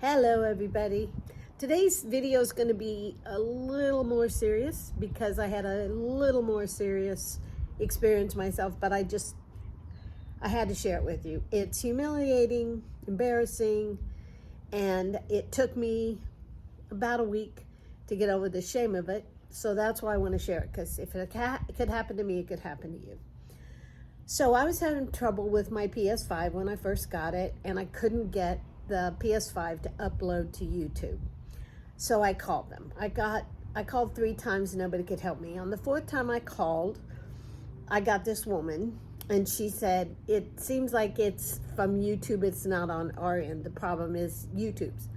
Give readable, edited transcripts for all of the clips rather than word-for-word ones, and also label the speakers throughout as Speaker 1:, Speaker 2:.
Speaker 1: Hello everybody. Today's video is going to be a little more serious because I had a little more serious experience myself, but I had to share it with you. It's humiliating, embarrassing, and it took me about a week to get over the shame of it. So that's why I want to share it, because if it could happen to me, it could happen to you. So I was having trouble with my PS5 when I first got it, and I couldn't get the PS5 to upload to YouTube. So I called them. I called 3 times, nobody could help me. On the 4th time I called, I got this woman, and she said, it seems like it's from YouTube, it's not on our end. The problem is YouTube's.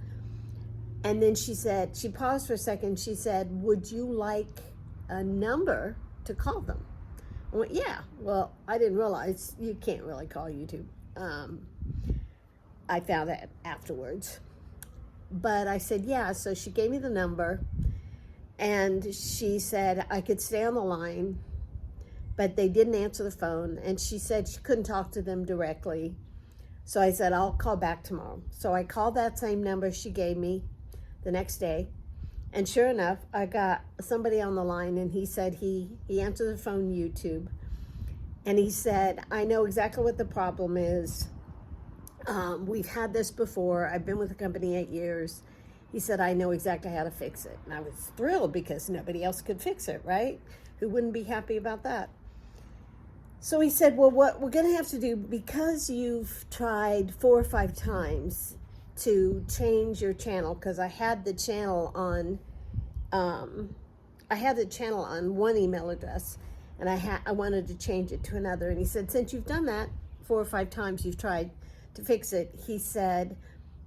Speaker 1: And then she paused for a second, she said, would you like a number to call them? I went, yeah. Well, I didn't realize you can't really call YouTube. I found that afterwards. But I said, yeah. So she gave me the number, and she said I could stay on the line, but they didn't answer the phone. And she said she couldn't talk to them directly. So I said, I'll call back tomorrow. So I called that same number she gave me the next day. And sure enough, I got somebody on the line, and he said he answered the phone YouTube. And he said, I know exactly what the problem is. We've had this before. I've been with the company 8 years. He said, I know exactly how to fix it. And I was thrilled because nobody else could fix it, right? Who wouldn't be happy about that? So he said, well, what we're going to have to do, because you've tried 4 or 5 times to change your channel, because I had the channel on one email address, and I wanted to change it to another. And he said, since you've done that 4 or 5 times, you've tried to fix it, he said,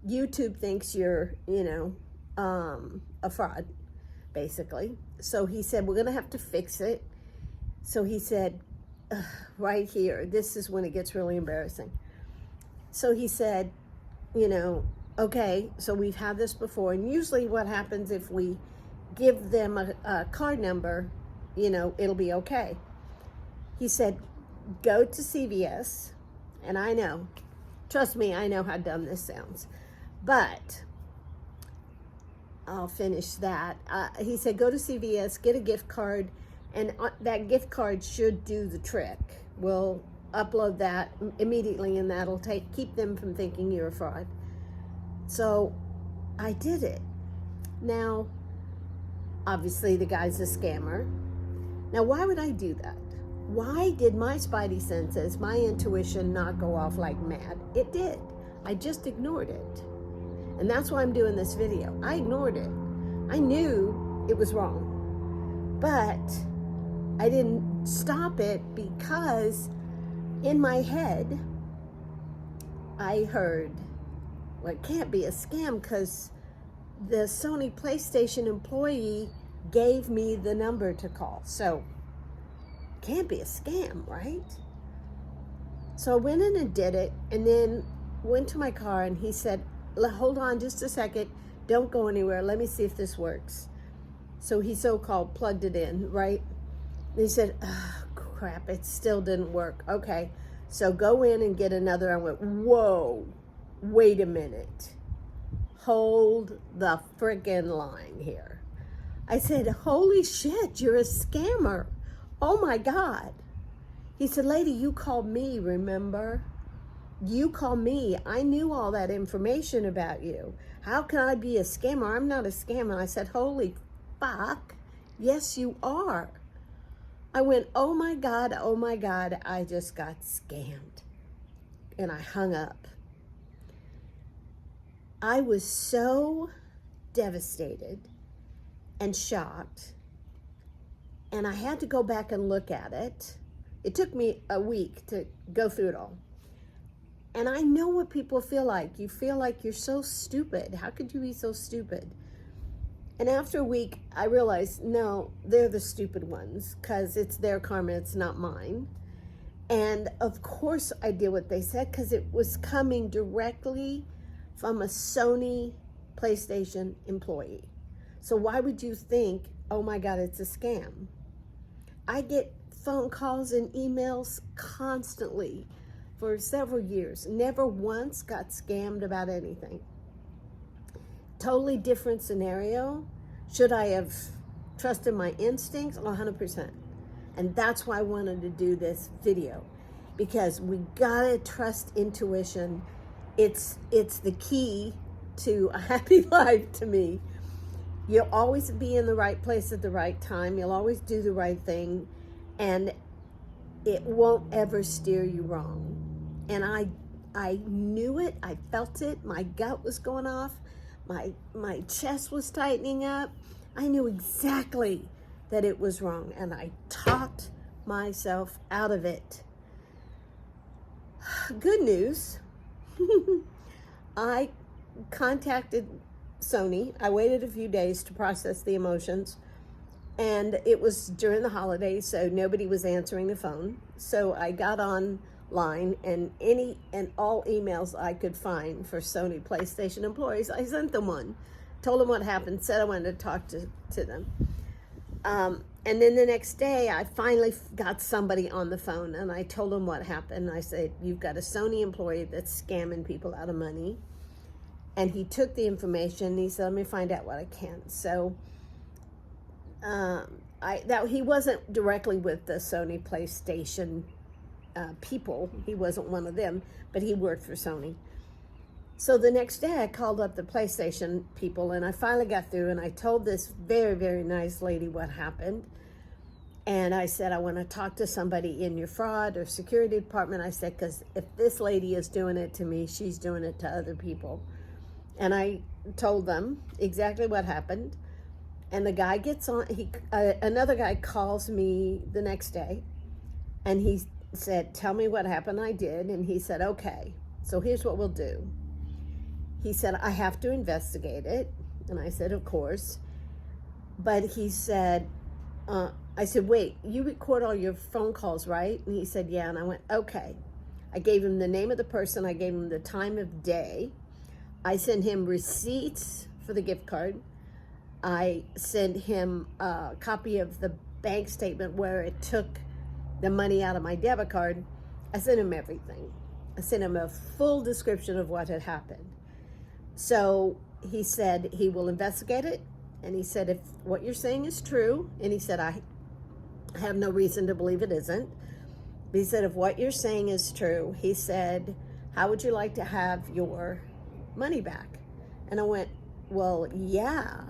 Speaker 1: YouTube thinks you're, a fraud, basically. So he said, we're gonna have to fix it. So he said, right here, this is when it gets really embarrassing. So he said, okay, so we've had this before, and usually what happens if we give them a card number, it'll be okay. He said, go to CVS, and I know, trust me, I know how dumb this sounds, but I'll finish that. He said, go to CVS, get a gift card, and that gift card should do the trick. We'll upload that immediately, and that'll keep them from thinking you're a fraud. So I did it. Now, obviously the guy's a scammer. Now, why would I do that? Why did my spidey senses, my intuition, not go off like mad? It did. I just ignored it. And that's why I'm doing this video. I ignored it. I knew it was wrong. But I didn't stop it because in my head, I heard, well, it can't be a scam because the Sony PlayStation employee gave me the number to call. So can't be a scam, right? So I went in and did it, and then went to my car, and he said, hold on just a second, don't go anywhere, let me see if this works. So he so-called plugged it in, right? And he said, oh, crap, it still didn't work. Okay, so go in and get another. I went, whoa, wait a minute, hold the frickin' line here. I said, holy shit, you're a scammer. Oh my God. He said, lady, you called me, remember? You called me. I knew all that information about you. How can I be a scammer? I'm not a scammer. I said, holy fuck. Yes, you are. I went, oh my God, I just got scammed. And I hung up. I was so devastated and shocked. And I had to go back and look at it. It took me a week to go through it all. And I know what people feel like. You feel like you're so stupid. How could you be so stupid? And after a week, I realized, no, they're the stupid ones because it's their karma, it's not mine. And of course I did what they said because it was coming directly from a Sony PlayStation employee. So why would you think, oh my God, it's a scam? I get phone calls and emails constantly for several years. Never once got scammed about anything. totally different scenario. Should I have trusted my instincts? 100%. And that's why I wanted to do this video, because we gotta trust intuition. It's the key to a happy life to me. You'll always be in the right place at the right time. You'll always do the right thing, and it won't ever steer you wrong. And I knew it. I felt it. My gut was going off. My chest was tightening up. I knew exactly that it was wrong, and I talked myself out of it. Good news. I contacted Sony. I waited a few days to process the emotions, and it was during the holidays, so nobody was answering the phone. So I got online, and any and all emails I could find for Sony PlayStation employees, I sent them one, told them what happened, said I wanted to talk to them. And then the next day, I finally got somebody on the phone, and I told them what happened. I said, you've got a Sony employee that's scamming people out of money. And he took the information, and he said, let me find out what I can. So he wasn't directly with the Sony PlayStation people. He wasn't one of them, but he worked for Sony. So the next day I called up the PlayStation people, and I finally got through, and I told this very, very nice lady what happened. And I said, I want to talk to somebody in your fraud or security department. I said, because if this lady is doing it to me, she's doing it to other people. And I told them exactly what happened. And the guy gets on, another guy calls me the next day, and he said, tell me what happened. I did. And he said, okay, so here's what we'll do. He said, I have to investigate it. And I said, of course. But he said, I said, wait, you record all your phone calls, right? And he said, yeah. And I went, okay. I gave him the name of the person. I gave him the time of day. I sent him receipts for the gift card. I sent him a copy of the bank statement where it took the money out of my debit card. I sent him everything. I sent him a full description of what had happened. So he said he will investigate it. And he said, if what you're saying is true, and he said, I have no reason to believe it isn't. But he said, if what you're saying is true, he said, how would you like to have your money back? And I went, well, yeah,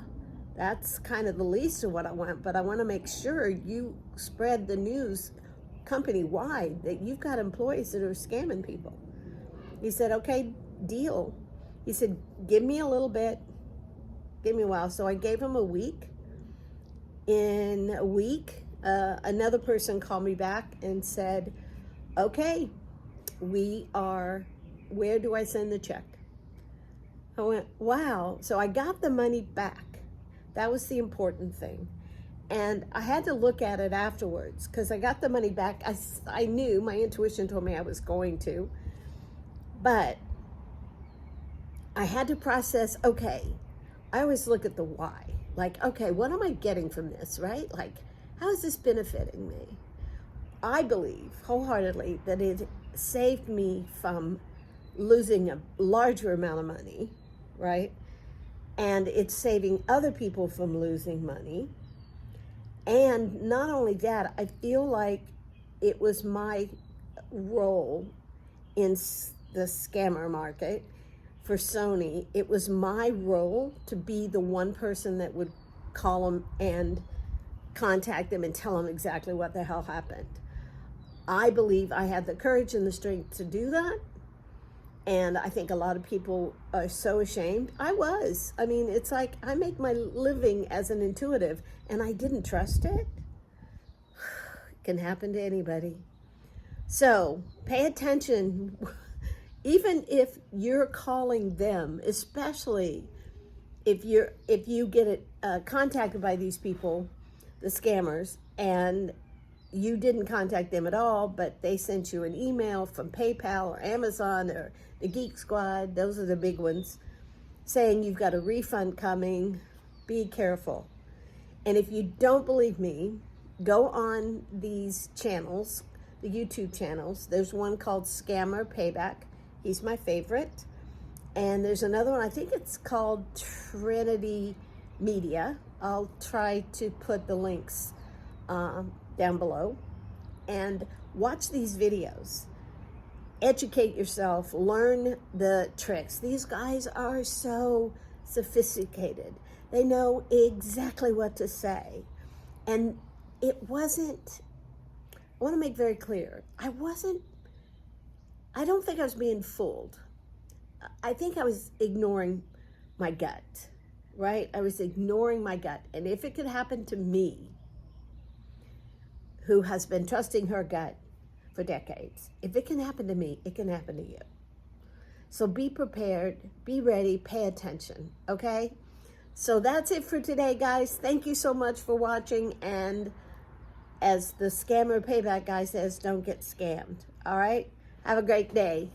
Speaker 1: that's kind of the least of what I want, but I want to make sure you spread the news company-wide that you've got employees that are scamming people. He said, okay, deal. He said, give me a little bit, give me a while. So I gave him a week. In a week, another person called me back and said, okay, where do I send the check? I went, wow. So I got the money back. That was the important thing. And I had to look at it afterwards because I got the money back. I knew, my intuition told me I was going to, but I had to process, okay, I always look at the why. Like, okay, what am I getting from this, right? Like, how is this benefiting me? I believe wholeheartedly that it saved me from losing a larger amount of money, right? And it's saving other people from losing money. And not only that, I feel like it was my role in the scammer market for Sony. It was my role to be the one person that would call them and contact them and tell them exactly what the hell happened. I believe I had the courage and the strength to do that. And I think a lot of people are so ashamed. I was. I mean, it's like I make my living as an intuitive, and I didn't trust it. It can happen to anybody. So pay attention. Even if you're calling them, especially if you get contacted by these people, the scammers, and you didn't contact them at all, but they sent you an email from PayPal or Amazon or the Geek Squad, those are the big ones, saying you've got a refund coming, be careful. And if you don't believe me, go on these channels, the YouTube channels. There's one called Scammer Payback. He's my favorite. And there's another one, I think it's called Trinity Media. I'll try to put the links down below. And watch these videos. Educate yourself, learn the tricks. These guys are so sophisticated. They know exactly what to say. And it wasn't, I want to make very clear, I don't think I was being fooled. I think I was ignoring my gut, right? I was ignoring my gut. And if it could happen to me, who has been trusting her gut for decades, if it can happen to me, it can happen to you. So be prepared, be ready, pay attention, okay? So that's it for today, guys. Thank you so much for watching. And as the scammer payback guy says, don't get scammed, all right? Have a great day.